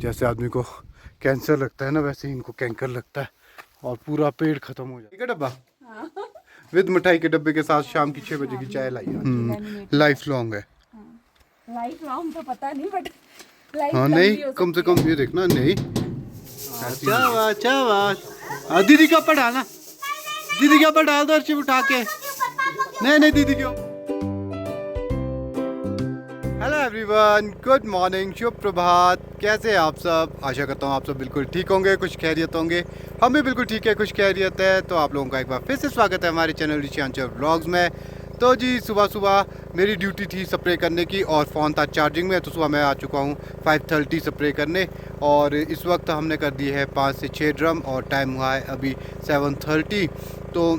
जैसे आदमी को कैंसर लगता है ना, वैसे ही इनको कैंकर लगता है और पूरा पेड़ खत्म हो जाता है। डब्बा विद मिठाई के डब्बे के साथ शाम की 6 बजे की चाय लाई। लाइफ लॉन्ग है। लाइफ लॉन्ग तो पता नहीं, बट हाँ नहीं, कम से कम ये देखना नहीं। अच्छा बात, अच्छा बात। दीदी के ऊपर डालना, दीदी के ऊपर डाल दो अर्शी उठा के। नहीं नहीं दीदी क्यों। हेलो एवरीवन, गुड मॉर्निंग, शुभ प्रभात। कैसे हैं आप सब? आशा करता हूँ आप सब बिल्कुल ठीक होंगे, खुश खैरियत होंगे। हम भी बिल्कुल ठीक है, खुश खैरियत है। तो आप लोगों का एक बार फिर से स्वागत है हमारे चैनल ऋषियांचल व्लॉग्स में। तो जी सुबह सुबह मेरी ड्यूटी थी स्प्रे करने की और फ़ोन था चार्जिंग में, तो सुबह मैं आ चुका हूँ 5:30 स्प्रे करने। और इस वक्त हमने कर दी है 5 से 6 ड्रम और टाइम हुआ है अभी 7:30। तो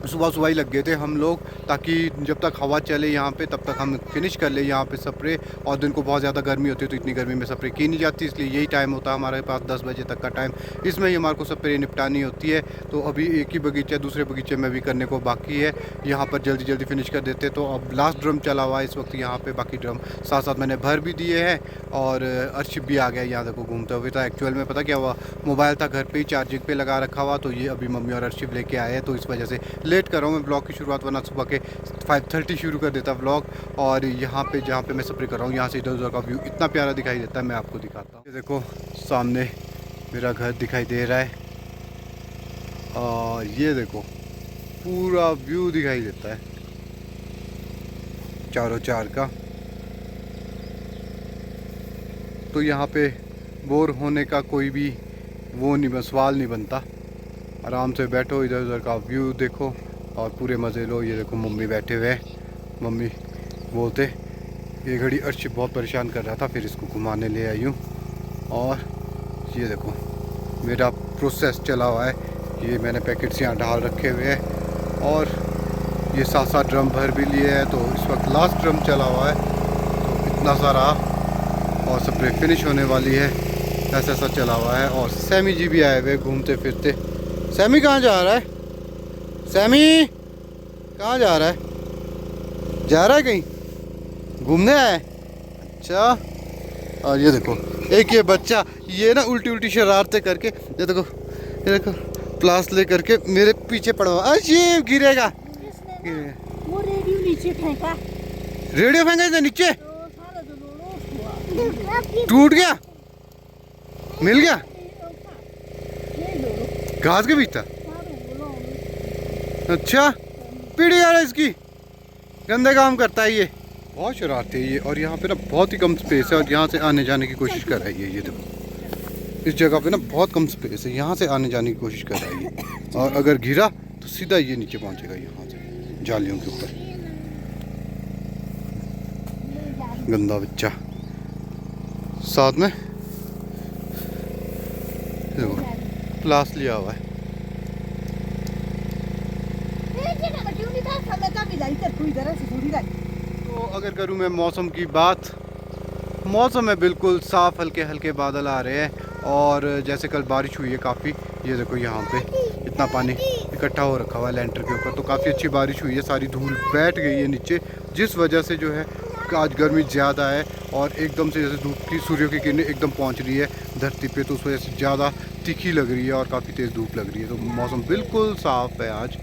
सुबह सुबह ही लग गए थे हम लोग, ताकि जब तक हवा चले यहाँ पे तब तक हम फिनिश कर ले यहाँ पे स्प्रे। और दिन को बहुत ज़्यादा गर्मी होती है, तो इतनी गर्मी में स्प्रे की नहीं जाती, इसलिए यही टाइम होता है हमारे पास 10 बजे तक का टाइम। इसमें ही हमारे को स्प्रे निपटानी होती है। तो अभी एक ही बगीचा दूसरे बगीचे में भी करने को बाकी है, यहाँ पर जल्दी जल्दी फिनिश कर देते। तो अब लास्ट ड्रम चला हुआ है इस वक्त यहाँ पर, बाकी ड्रम साथ साथ मैंने भर भी दिए हैं। और अर्शिप भी आ गया यहाँ देखो घूमते हुए। तो एक्चुअल में पता क्या हुआ, मोबाइल था घर पे ही चार्जिंग पे लगा रखा हुआ, तो ये अभी मम्मी और अर्शिप लेके आए हैं, तो इस वजह से लेट कर रहा हूँ मैं ब्लॉग की शुरुआत, वरना सुबह के 5:30 शुरू कर देता ब्लॉग। और यहाँ पे जहाँ पे मैं स्प्रे कर रहा हूँ, यहाँ से इधर उधर का व्यू इतना प्यारा दिखाई देता है, मैं आपको दिखाता हूँ। ये देखो सामने मेरा घर दिखाई दे रहा है और ये देखो पूरा व्यू दिखाई देता है चारों चार का। तो यहाँ पे बोर होने का कोई भी वो नहीं, सवाल नहीं बनता। आराम से बैठो, इधर उधर का व्यू देखो और पूरे मज़े लो। ये देखो मम्मी बैठे हुए हैं, मम्मी बोलते ये घड़ी अर्शिप बहुत परेशान कर रहा था, फिर इसको घुमाने ले आई हूँ। और ये देखो मेरा प्रोसेस चला हुआ है, ये मैंने पैकेट्स यहाँ डाल रखे हुए हैं और ये 7-7 ड्रम भर भी लिए हैं। तो इस वक्त लास्ट ड्रम चला हुआ है, तो इतना सारा और स्प्रे फिनिश होने वाली है। ऐसा ऐसा चला हुआ है। और सैमी जी भी आए हुए घूमते फिरते। सैमी कहाँ जा रहा है? सैमी कहाँ जा रहा है? जा रहा है कहीं घूमने आया है? अच्छा। और ये देखो एक ये बच्चा, ये ना उल्टी उल्टी शरारतें करके, ये देखो प्लास ले करके मेरे पीछे पड़ा हुआ। अरे गिरेगा, वो रेडियो नीचे फेंका। रेडियो फेंका इधर नीचे, टूट गया, मिल गया, घास के बीच था। अच्छा पीढ़ी आ रहा है इसकी, गंदे काम करता है ये, बहुत शरारती है ये। और यहाँ पे ना बहुत ही कम स्पेस है और यहाँ से आने जाने की कोशिश कर रहा है ये देखो इस जगह पे ना बहुत कम स्पेस है, यहाँ से आने जाने की कोशिश कर रहा है ये। और अगर गिरा तो सीधा ये नीचे पहुँचेगा यहाँ से जालियों के ऊपर। गंदा बच्चा। साथ में देखो क्लास लिया हुआ है। तो अगर करूँ मैं मौसम की बात, मौसम है बिल्कुल साफ़, हल्के हल्के बादल आ रहे हैं। और जैसे कल बारिश हुई है काफ़ी, ये देखो यहाँ पे इतना पानी इकट्ठा हो रखा हुआ है लेंटर के ऊपर, तो काफ़ी अच्छी बारिश हुई है, सारी धूल बैठ गई है नीचे, जिस वजह से जो है आज गर्मी ज़्यादा है। और एकदम से जैसे धूप की, सूर्य की किरणें एकदम पहुँच रही है धरती पे, तो उस वजह से ज़्यादा तीखी लग रही है और काफ़ी तेज़ धूप लग रही है। तो मौसम बिल्कुल साफ़ है आज।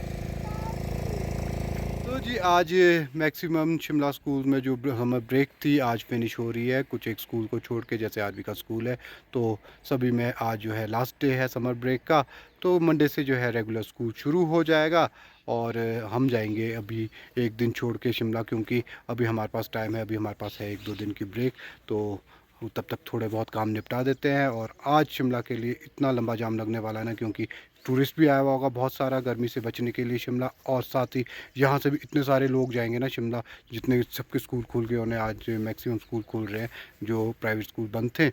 तो जी आज मैक्सिमम शिमला स्कूल में जो समर ब्रेक थी आज फिनिश हो रही है, कुछ एक स्कूल को छोड़ के, जैसे आरबी का स्कूल है, तो सभी में आज जो है लास्ट डे है समर ब्रेक का। तो मंडे से जो है रेगुलर स्कूल शुरू हो जाएगा। और हम जाएंगे अभी एक दिन छोड़ के शिमला, क्योंकि अभी हमारे पास टाइम है, अभी हमारे पास है 1-2 दिन की ब्रेक, तो तब तक थोड़े बहुत काम निपटा देते हैं। और आज शिमला के लिए इतना लंबा जाम लगने वाला है ना, क्योंकि टूरिस्ट भी आया हुआ होगा बहुत सारा गर्मी से बचने के लिए शिमला, और साथ ही यहाँ से भी इतने सारे लोग जाएंगे ना शिमला, जितने सबके स्कूल खुल गए उन्हें, आज मैक्सिमम स्कूल खुल रहे हैं जो प्राइवेट स्कूल बंद थे,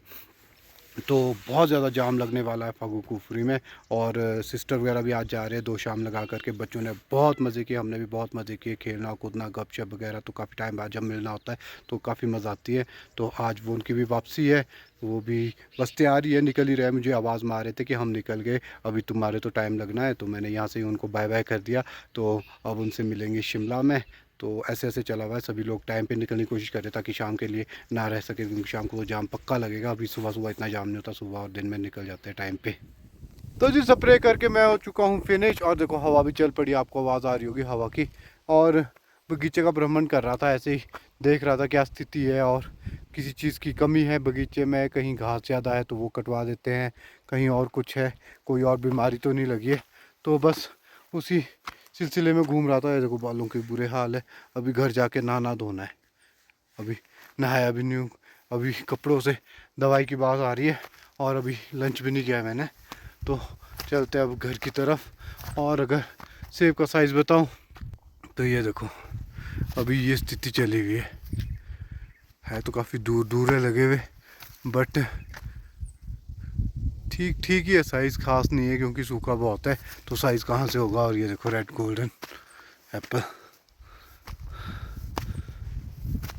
तो बहुत ज़्यादा जाम लगने वाला है फागू कुफरी में। और सिस्टर वगैरह भी आज जा रहे हैं 2 शाम लगा करके। बच्चों ने बहुत मज़े किए, हमने भी बहुत मज़े किए, खेलना कूदना गपशप वगैरह, तो काफ़ी टाइम बाद जब मिलना होता है तो काफ़ी मज़ा आती है। तो आज वो उनकी भी वापसी है, वो भी बस तैयारी है, निकल ही रहे। मुझे आवाज़ मार रहे थे कि हम निकल गए, अभी तुम्हारे तो टाइम लगना है, तो मैंने यहाँ से ही उनको बाय बाय कर दिया। तो अब उनसे मिलेंगे शिमला में। तो ऐसे ऐसे चला हुआ है। सभी लोग टाइम पे निकलने की कोशिश कर रहे हैं ताकि शाम के लिए ना रह सके, क्योंकि शाम को वो जाम पक्का लगेगा। अभी सुबह सुबह इतना जाम नहीं होता, सुबह और दिन में निकल जाते हैं टाइम पे। तो जी स्प्रे करके मैं हो चुका हूँ फिनिश, और देखो हवा भी चल पड़ी, आपको आवाज़ आ रही होगी हवा की। और बगीचे का भ्रमण कर रहा था, ऐसे ही देख रहा था क्या स्थिति है और किसी चीज़ की कमी है बगीचे में। कहीं घास ज़्यादा है तो वो कटवा देते हैं, कहीं और कुछ है, कोई और बीमारी तो नहीं लगी है। तो बस उसी सिलसिले में घूम रहा था। ये देखो बालों के बुरे हाल है। अभी घर जाके नहाना धोना है, अभी नहाया भी नहीं हूँ। अभी कपड़ों से दवाई की बात आ रही है, और अभी लंच भी नहीं किया मैंने। तो चलते हैं अब घर की तरफ। और अगर सेब का साइज़ बताऊं तो ये देखो अभी ये स्थिति चली हुई है तो काफ़ी दूर दूर है लगे हुए, बट ठीक ठीक ही है, साइज़ खास नहीं है क्योंकि सूखा बहुत है, तो साइज़ कहाँ से होगा। और ये देखो रेड गोल्डन एप्पल।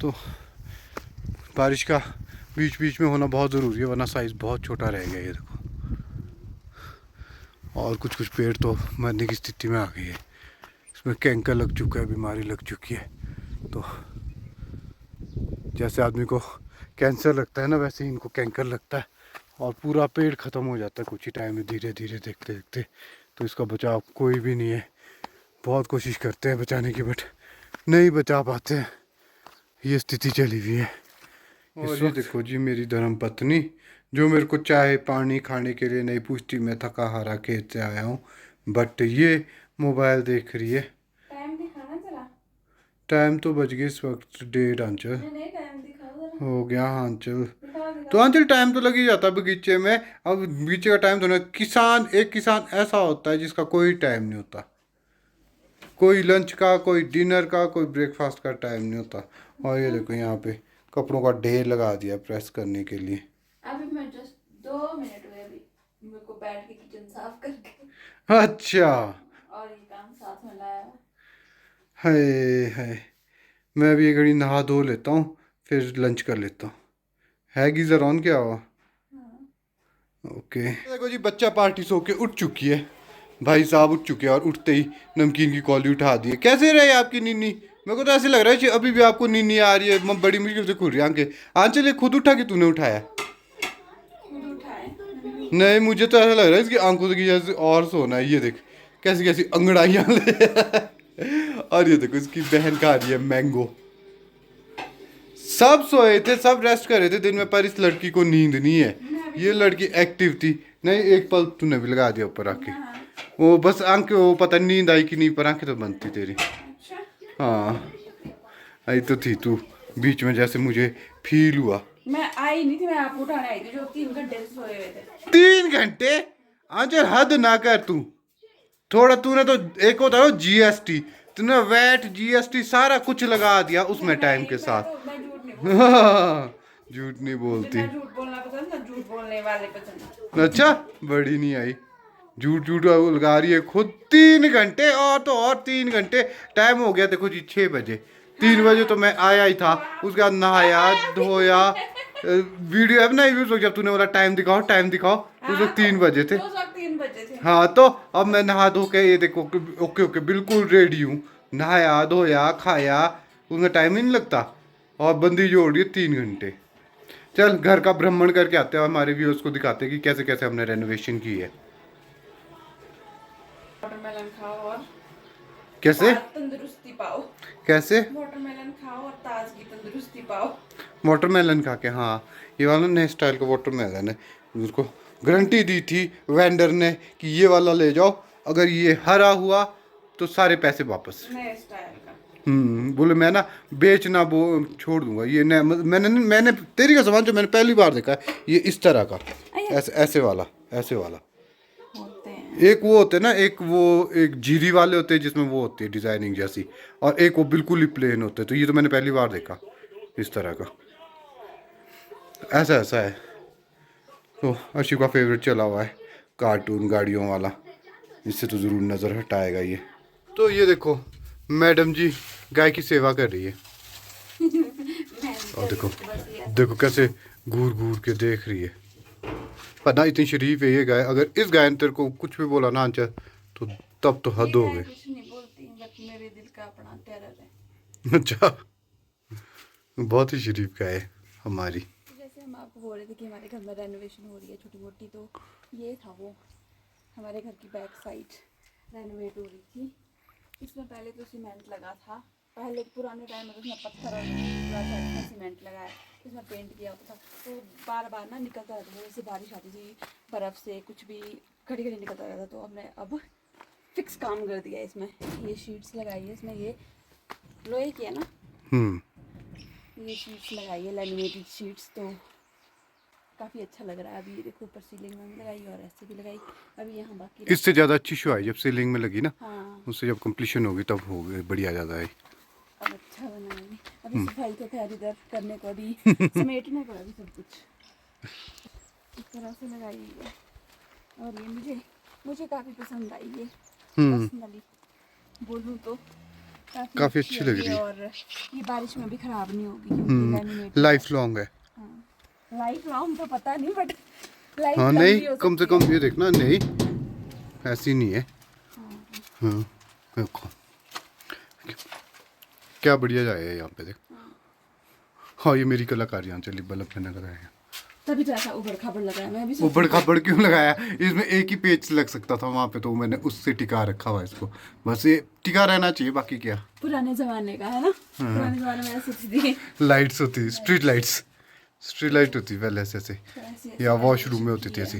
तो बारिश का बीच बीच में होना बहुत ज़रूरी है, वरना साइज़ बहुत छोटा रह गया। ये देखो, और कुछ कुछ पेड़ तो मरने की स्थिति में आ गई है, इसमें कैंकर लग चुका है, बीमारी लग चुकी है। तो जैसे आदमी को कैंसर लगता है ना, वैसे ही इनको कैंकर लगता है, और पूरा पेड़ ख़त्म हो जाता है कुछ ही टाइम में, धीरे धीरे देखते देखते। तो इसका बचाव कोई भी नहीं है, बहुत कोशिश करते हैं बचाने की, बट नहीं बचा पाते हैं। ये स्थिति चली हुई है। और ये देखो जी मेरी धर्म पत्नी, जो मेरे को चाय पानी खाने के लिए नहीं पूछती। मैं थका हारा खेत से आया हूँ, बट ये मोबाइल देख रही है। टाइम दिखाना जरा। टाइम तो बज गए इस वक्त 1:30 आंचल नहीं टाइम दिखाओ जरा। हो गया। हाँ आंचल, दिखाओ तो आंचल टाइम तो लग ही जाता है बगीचे में। अब बगीचे का टाइम तो ना, किसान एक किसान ऐसा होता है जिसका कोई टाइम नहीं होता, कोई लंच का, कोई डिनर का, कोई ब्रेकफास्ट का टाइम नहीं होता। और ये देखो यहाँ पे कपड़ों का ढेर लगा दिया प्रेस करने के लिए। अभी मैं जस्ट 2 मिनट हुए अभी मेरे को बैठ के किचन साफ करके, अच्छा, और ये काम साथ में लाया है। हाय हाय, मैं अभी ये घड़ी नहा धो लेता हूँ, फिर लंच कर लेता हूँ। है गीज़र ऑन क्या हुआ? ओके। देखो जी बच्चा पार्टी सो के उठ चुकी है, भाई साहब उठ चुके हैं, और उठते ही नमकीन की कौली उठा दी है। कैसे रहे आपकी नीनी? मेरे को तो ऐसे लग रहा है कि अभी भी आपको नीनी आ रही है, बड़ी मुश्किल से खुल रही है आंखें। आंचल ये खुद उठा कि तूने उठाया? खुद उठाए। नहीं, मुझे तो ऐसा लग रहा है इसकी आंखों की जैसे और सोना है। ये देख कैसी कैसी अंगड़ाइयाँ ले और ये देखो इसकी बहन खा रही है मैंगो। सब सोए थे, सब रेस्ट कर रहे थे दिन में, पर इस लड़की को नींद नहीं है। ये लड़की एक्टिव थी। नहीं, एक पल तूने भी लगा दिया ऊपर आके। वो बस आंखें, वो पता नहीं नींद आई कि नहीं, पर आंखें तो बंद थी तेरी। अच्छा, हाँ आई तो थी तू बीच में, जैसे मुझे फील हुआ। मैं आई नहीं थी, मैं आपको उठाने आई थी जो 3 घंटे से सोए हुए थे। 3 घंटे? आंचल हद ना कर तू थोड़ा। तूने तो एक होता है जीएसटी, तूने वैट जीएसटी सारा कुछ लगा दिया उसमें टाइम के साथ। मैं झूठ नहीं बोलती। झूठ नहीं बोलती। ना झूठ बोलना पसंद, ना झूठ बोलने वाले पसंद। अच्छा, बड़ी नहीं आई, झूठ झूठ लगा रही है खुद। 3 घंटे, और 3 घंटे टाइम हो गया। देखो जी 6 बजे, 3 बजे तो मैं आया ही था। उसके बाद नहाया धोया, वीडियो है ना ये, जब तूने बोला टाइम दिखाओ टाइम दिखाओ, उस वक्त 3 बजे थे। उस वक्त 3 बजे थे। हाँ, तो अब मैं नहा धो के ये देखो ओके ओके बिल्कुल रेडी हूँ। नहाया धोया खाया, उसमें टाइम ही नहीं लगता, और बंदी जोड़ रही है 3 घंटे। चल घर का भ्रमण करके आते हैं और हमारे व्यूअर्स को दिखाते हैं कि कैसे कैसे हमने रेनोवेशन की है। वाटरमेलन खाओ और कैसे तंदुरुस्ती पाओ। कैसे? वाटरमेलन खाओ और ताजगी तंदुरुस्ती पाओ। वाटरमेलन खा के, हाँ ये वाला नए स्टाइल का वाटरमेलन है। उसको गारंटी दी थी वेंडर ने कि ये वाला ले जाओ, अगर ये हरा हुआ तो सारे पैसे वापस। नए स्टाइल का। बोले मैं ना बेचना वो छोड़ दूंगा। ये मैंने तेरी का सामान जो मैंने पहली बार देखा है, ये इस तरह का, ऐसे ऐसे वाला होते हैं। एक वो होते हैं ना, एक जीरी वाले होते हैं जिसमें वो होती है डिजाइनिंग जैसी, और एक वो बिल्कुल ही प्लेन होते हैं। तो ये तो मैंने पहली बार देखा इस तरह का, ऐसा ऐसा है। तो अर्शी का फेवरेट चला हुआ है कार्टून गाड़ियों वाला, इससे तो ज़रूर नज़र हटाएगा ये। तो ये देखो मैडम जी गाय की सेवा कर रही है, और देखो देखो कैसे घूर घूर के देख रही है। पता इतनी शरीफ है ये गाय, अगर इस गाय ने तेरे को कुछ भी बोला ना अंचल, तो तब तो हद हो गई। कुछ नहीं बोलती, बट मेरे दिल का अपना टेरर है। अच्छा, बहुत ही शरीफ का है हमारी। जैसे हम आपको बोल रहे थे कि हमारे घर में रेनोवेशन हो रही है छोटी मोटी, तो ये था वो हमारे घर की बैक साइड रेनोवेट हो रही थी। इसमें पहले तो सीमेंट लगा था, पहले पुराने टाइम में तो इसमें पत्थर और पूरा साइड में सीमेंट लगाया, इसमें पेंट किया होता था, तो बार बार ना निकलता रहता था, जैसे बारिश आती थी बर्फ़ से कुछ भी घड़ी घड़ी निकलता रहता, तो हमने अब फिक्स काम कर दिया इसमें। ये शीट्स लगाई है इसमें, ये लोहे की है ना, ये शीट्स लगाई है लैमिनेटेड शीट्स, तो काफ़ी अच्छा लग रहा है। अभी ये देखो ऊपर सीलिंग में भी लगाई और ऐसे भी लगाई, अभी यहाँ बाकी इससे ज़्यादा अच्छी शो आई जब सीलिंग में लगी ना, हाँ उससे जब कंप्लीशन होगी तब होगी बढ़िया ज़्यादा है। अब अच्छा बनाएंगे। अभी सफाई तो खैर इधर करने को, अभी समेटने को अभी सब कुछ इस तरह से लगाई हुई है। और ये मुझे काफ़ी पसंद आई ये, पर्सनली बोलूँ तो काफ़ी अच्छी लग रही है और ये बारिश में भी ख़राब नहीं होगी क्योंकि लैमिनेट लाइफ लॉन्ग है। लाइफ लॉन्ग तो पता नहीं, बट हाँ नहीं, कम से कम ये देखना, नहीं ऐसी नहीं है। हाँ देखो क्या बढ़िया जाए है यहाँ पे, देख। हाँ ये मेरी कलाकारी यहाँ चली, बल्ब में लग रहा है, तभी तो ऐसा उबड़ खाबड़ लगा है। मैं भी ऊबड़ खाबड़ क्यों लगाया, इसमें एक ही पेच लग सकता था वहाँ पे, तो मैंने उससे टिका रखा हुआ इसको, बस ये टिका रहना चाहिए, बाकी क्या। पुराने जमाने का है ना, पुराने जमाने में ऐसी थी लाइट्स होती, स्ट्रीट लाइट होती पहले ऐसे, या वॉशरूम में होती थी ऐसी।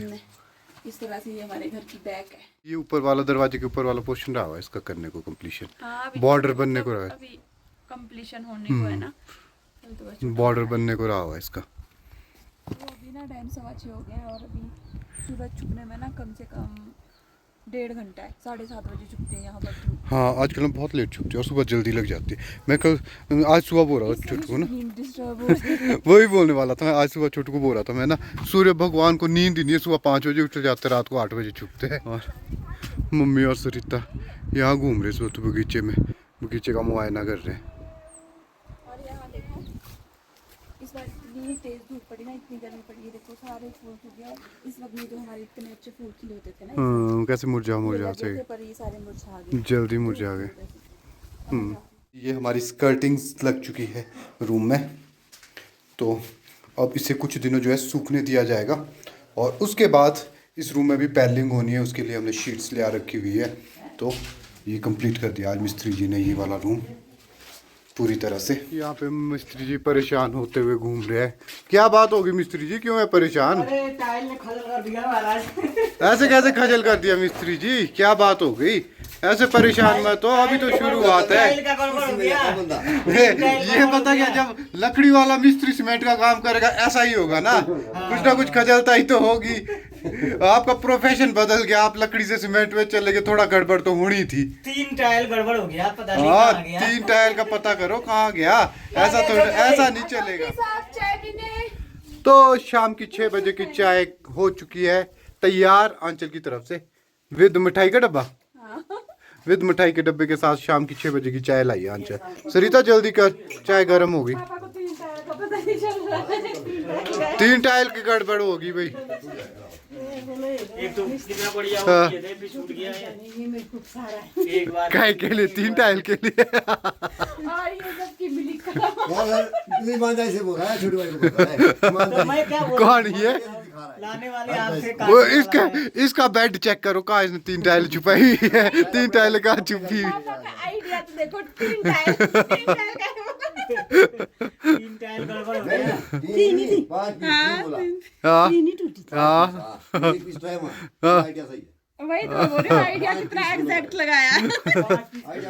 इस तरह से ये हमारे घर की बैक है। ये ऊपर वाला दरवाजे के ऊपर वाला पोर्शन रहा हुआ है इसका करने को कंप्लीशन, हाँ, बॉर्डर बनने को रहा है, अभी कंप्लीशन होने को है ना, तो बॉर्डर बनने को रहा हुआ है इसका। तो अभी ना टाइम 6:15 हो गया है और अभी सूरज छुपने में ना कम से कम 1.5 घंटा है, 7:30 बजे छुपते हैं यहाँ पर धूप। हाँ आजकल हम बहुत लेट छुपते हैं और सुबह जल्दी लग जाती है। मैं कल आज सुबह बोल रहा था छोटू को ना, डिस्टर्ब हो वही बोलने वाला था मैं, आज सुबह छोटू को बोल रहा था मैं ना, सूर्य भगवान को नींद ही नहीं है, सुबह 5 बजे उठ जाते, रात को 8 बजे छुपते हैं। और मम्मी और सरिता यहाँ घूम रहे सुबह, तो बगीचे का मुआयना कर रहे हैं। और यहाँ देखो इस बार इतनी तेज धूप पड़ी ना, इतनी गर्मी पड़ी है, देखो सारे फूल सूख गए। इस वक्त में जो हमारे इतने अच्छे फूल खिले होते थे ना, कैसे मुरझा से पर ये सारे मुरझा गए, जल्दी मुरझा गए। ये हमारी स्कर्टिंग्स लग चुकी है रूम में, तो अब इसे कुछ दिनों जो है सूखने दिया जाएगा, और उसके बाद इस रूम में भी पैलिंग होनी है, उसके लिए हमने शीट्स ले आ रखी हुई है। तो ये कंप्लीट कर दिया आज मिस्त्री जी ने ये वाला रूम पूरी तरह से। यहाँ पे मिस्त्री जी परेशान होते हुए घूम रहे हैं। क्या बात होगी मिस्त्री जी, क्यों है परेशान? अरे टाइल ने खजल कर दिया महाराज। ऐसे कैसे खजल कर दिया मिस्त्री जी, क्या बात हो गई? ऐसे परेशान मत हो, अभी तो शुरुआत है। टाइल का गड़बड़ हो गया। ये पता क्या, जब लकड़ी वाला मिस्त्री सीमेंट का काम करेगा ऐसा ही होगा ना, कुछ ना कुछ खजलता ही तो होगी। आपका प्रोफेशन बदल गया, आप लकड़ी से सीमेंट में चले गए, थोड़ा गड़बड़ तो होनी थी। 3 टाइल गड़बड़ हो गया, पता नहीं हाँ कहाँ गया। 3 टाइल का पता करो कहाँ गया, ऐसा नहीं चलेगा। तो शाम की 6 बजे की चाय हो चुकी है तैयार आंचल की तरफ से, विद मिठाई का डब्बा, विद मिठाई के डब्बे के साथ शाम की 6 बजे की चाय लाई है आंचल। सरिता जल्दी कर, चाय गर्म होगी। 3 टाइल की गड़बड़ होगी भाई। एक तो कितना बढ़िया हो गया था, फिर छूट गया है। एक बार काय के लिए 3 टाइल के लिए तो मैं क्या बोल कौन ये? लाने वाले आपसे वो इसका बेड चेक करो, कहाँ इसने 3 टाइल छुपाई हुई है, 3 टाइल कहाँ छुपी हुई। आइडिया तो देखो, 3 टाइल 3 टाइल गड़बड़ हो गया। हाँ हाँ वही तो बोल रही हूँ, आइडिया कितना एग्जैक्ट लगाया।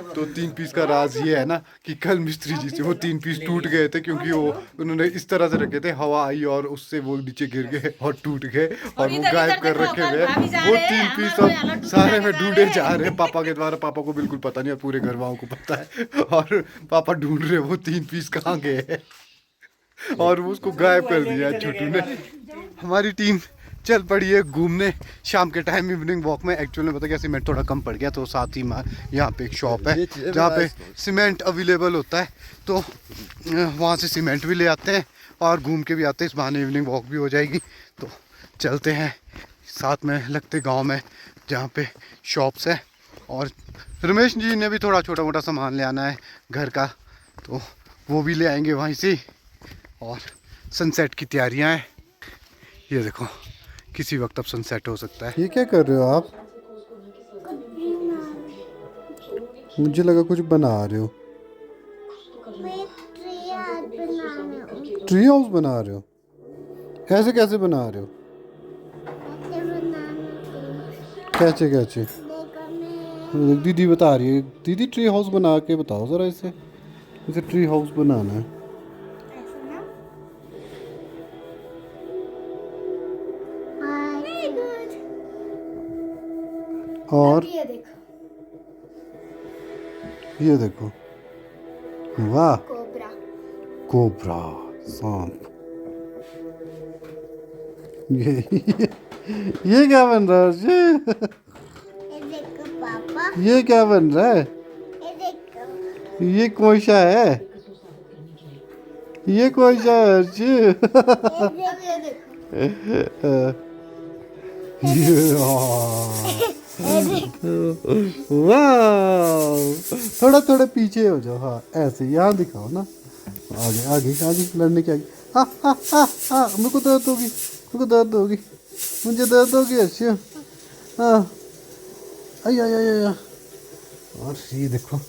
तो 3 पीस का राज ये है ना कि कल मिस्त्री जी से वो 3 पीस टूट गए थे, क्योंकि वो उन्होंने इस तरह से रखे थे, हवा आई और उससे वो नीचे गिर गए और टूट गए, और वो गायब कर रखे हुए। वो 3 पीस अब सारे में ढूंढे जा रहे हैं पापा के द्वारा। पापा को बिल्कुल पता नहीं है, पूरे घर वालों को पता है, और पापा ढूंढ रहे वो 3 पीस कहाँ गए, और उसको गायब कर दिया छोटू ने। हमारी टीम चल पड़ी है घूमने शाम के टाइम इवनिंग वॉक में। एक्चुअली में पता क्या, सीमेंट थोड़ा कम पड़ गया, तो साथ ही यहाँ पे एक शॉप है जहाँ पे सीमेंट अवेलेबल होता है, तो वहाँ से सीमेंट भी ले आते हैं और घूम के भी आते हैं। इस बहाने इवनिंग वॉक भी हो जाएगी। तो चलते हैं साथ में लगते गांव में जहाँ पे शॉप्स है, और रमेश जी ने भी थोड़ा छोटा मोटा सामान ले आना है घर का, तो वो भी ले आएंगे वहीं से। और सनसेट की तैयारियां हैं, ये देखो किसी वक्त अब सनसेट हो सकता है। ये क्या कर रहे हो आप? मुझे लगा कुछ बना रहे हो। ट्री हाउस बना रहे हो? ऐसे कैसे बना रहे हो? कैसे कैसे? दीदी बता रही है। दीदी ट्री हाउस बना के बताओ ज़रा इसे। इसे ट्री हाउस बनाना है। और ये देखो, वाह, कोबरा सांप। ये क्या बन रहा है जी? ये क्या बन रहा है? ये कौन सा है? ये कौन सा है जी? वाह, थोड़ा थोड़ा पीछे हो जाओ। हाँ ऐसे, यहाँ दिखाओ ना। आगे आगे आगे, लड़ने के आगे। हाँ हाँ हाँ हाँ, मेरे को दर्द होगी, मेरे को दर्द होगी, मुझे दर्द होगी। अच्छा हाँ, आई आई आई आई। और ये देखो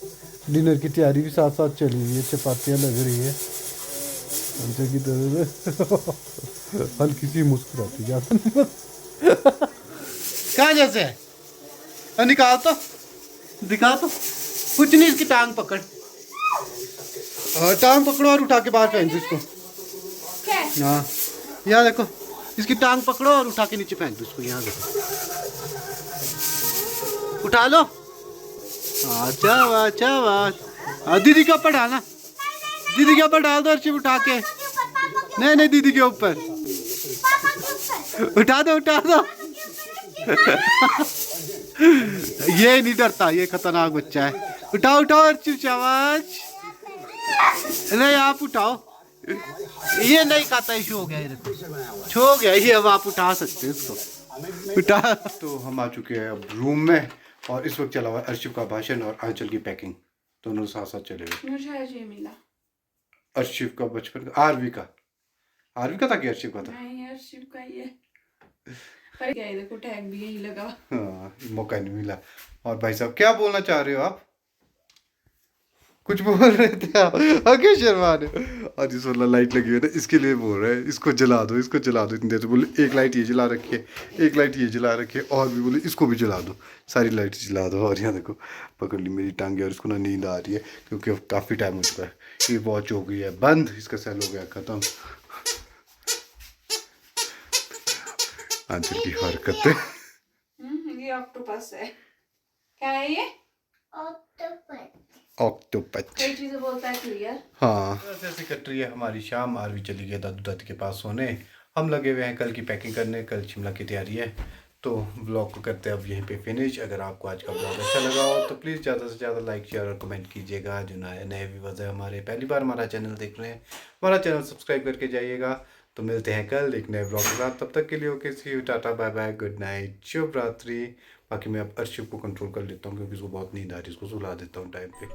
डिनर की तैयारी भी साथ साथ चली हुई है। चपातियाँ लग रही है अंशा की तरह। हल्की सी मुस्कुराती ज़्यादा। कहाँ जैसे है? निकाल तो, दिखा तो। कुछ नहीं, इसकी टांग पकड़। टांग पकड़ो और उठा के बाहर फेंक दो इसको। हाँ यहाँ देखो, इसकी टांग पकड़ो और उठा के नीचे फेंक दो इसको। यहाँ देखो, उठा लो। अच्छा अच्छा बात। दीदी के ऊपर डालना, दीदी के ऊपर डाल दो अर्शिफ उठा के। नहीं नहीं, दीदी के ऊपर उठा दो, उठा दो। ये नहीं डरता, ये खतरनाक बच्चा है। उठाओ उठाओ अर्शिफ, शाबाश। नहीं आप उठाओ, ये नहीं खाता। इशू हो गया, ये देखो छो हो गया ये। अब आप उठा सकते हैं इसको, उठा। तो हम आ चुके हैं अब रूम में, और इस वक्त चला हुआ अर्शिफ का भाषण और आंचल की पैकिंग, दोनों साथ साथ चले हुए। मुझे ये मिला अर्शिफ का बचपन का, आरवी का था कि अर्शिफ का था? नहीं, अर्शिफ का ये। पर क्या, देखो टैग भी यही लगा। हाँ, मौका नहीं मिला। और भाई साहब क्या बोलना चाह रहे हो आप? कुछ बोल रहे थे आप, आगे शर्मा रहे हो। और इस वाला लाइट लगी हुई है ना, इसके लिए बोल रहे हैं इसको जला दो, इसको जला दो। इतनी देर से बोले एक लाइट ये जला रखी है, एक लाइट ये जला रखी है, और भी बोले इसको भी जला दो, सारी लाइट जला दो। और यहाँ देखो पकड़ ली मेरी टांगे, और इसको ना नींद आ रही है क्योंकि अब काफ़ी टाइम हो चुका है। ये वॉच हो गई है बंद, इसका सेल हो गया ख़त्म। आंचल की हरकतें। ये ऑक्टोपस है। क्या है ये? ऑक्टोपस। कई चीजें बोलता है क्लियर। हाँ, ऐसे कट रही है हमारी शाम। आरवी चली गई दादू दादी के पास सोने, हम लगे हुए हैं कल की पैकिंग करने। कल शिमला की तैयारी है, तो व्लॉग को करते हैं अब यहीं पे फिनिश। अगर आपको आज का व्लॉग अच्छा लगा हो तो प्लीज़ ज़्यादा से ज़्यादा लाइक शेयर और कमेंट कीजिएगा। जो नए व्यूअर्स हैं हमारे, पहली बार हमारा चैनल देख रहे हैं, हमारा चैनल सब्सक्राइब करके जाइएगा। तो मिलते हैं कल एक नए व्लॉग के साथ। तब तक के लिए okay, see you, tata, bye bye, good night, शुभ रात्रि। बाकी मैं अब अर्शिफ को कंट्रोल कर लेता हूँ क्योंकि उसको बहुत नींद आ रही है, उसको सुला देता हूँ टाइम पे।